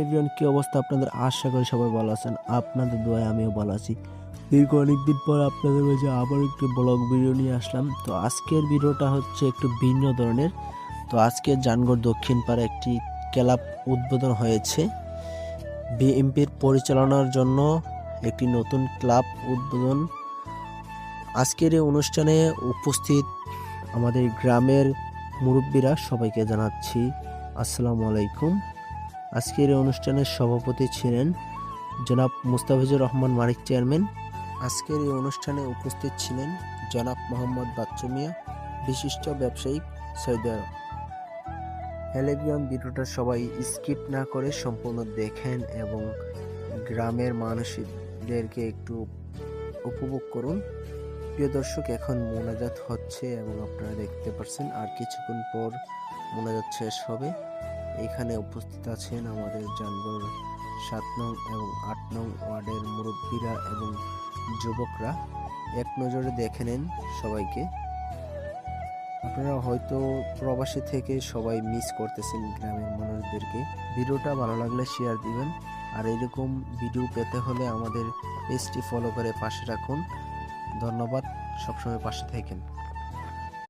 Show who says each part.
Speaker 1: Everyone, কি অবস্থা আপনাদের? আশা করি সবাই ভালো আছেন। আপনাদের দোয়ায় আমিও ভালো আছি। দীর্ঘ অনেকদিন পর আপনাদের মাঝে আবার একটু ব্লগ ভিডিও নিয়ে আসলাম। তো আজকের ভিডিওটা হচ্ছে একটু ভিন্ন ধরনের। তো আজকে জানগড় দক্ষিণ পাড়ে একটি ক্লাব উদ্বোধন হয়েছে। বিএমপির পরিচালনার জন্য একটি নতুন ক্লাব উদ্বোধন। আজকের এই অনুষ্ঠানে উপস্থিত আমাদের গ্রামের মুরব্বীরা সবাইকে জানাচ্ছি আসসালামু আলাইকুম। আজকের এই অনুষ্ঠানের সভাপতি ছিলেন জনাব মুস্তাফিজুর রহমান মানিক চেয়ারম্যান। আজকের এই অনুষ্ঠানে উপস্থিত ছিলেন জনাব মোহাম্মদ বাচ্চু মিয়া, বিশিষ্ট ব্যবসায়িক, সৌদি আরব। হ্যালো, ভিডিওটা সবাই স্কিপ না করে সম্পূর্ণ দেখেন এবং গ্রামের মানুষদেরকে একটু উপভোগ করুন। প্রিয় দর্শক, এখন মোনাজাত হচ্ছে এবং আপনারা দেখতে পাচ্ছেন আর কিছুক্ষণ পর মোনাজাত শেষ হবে। এখানে উপস্থিত আছেন আমাদের জানগড় 7 নং এবং 8 নং ওয়ার্ডের মুরব্বীরা এবং যুবকরা। এক নজরে দেখে নেন সবাইকে। আপনারা হয়তো প্রবাসী থেকে সবাই মিস করতেছেন গ্রামের মানুষদেরকে। ভিডিওটা ভালো লাগলে শেয়ার দিবেন, আর এরকম ভিডিও পেতে হলে আমাদের পেজটি ফলো করে পাশে রাখুন। ধন্যবাদ, সবসময় পাশে থাকেন।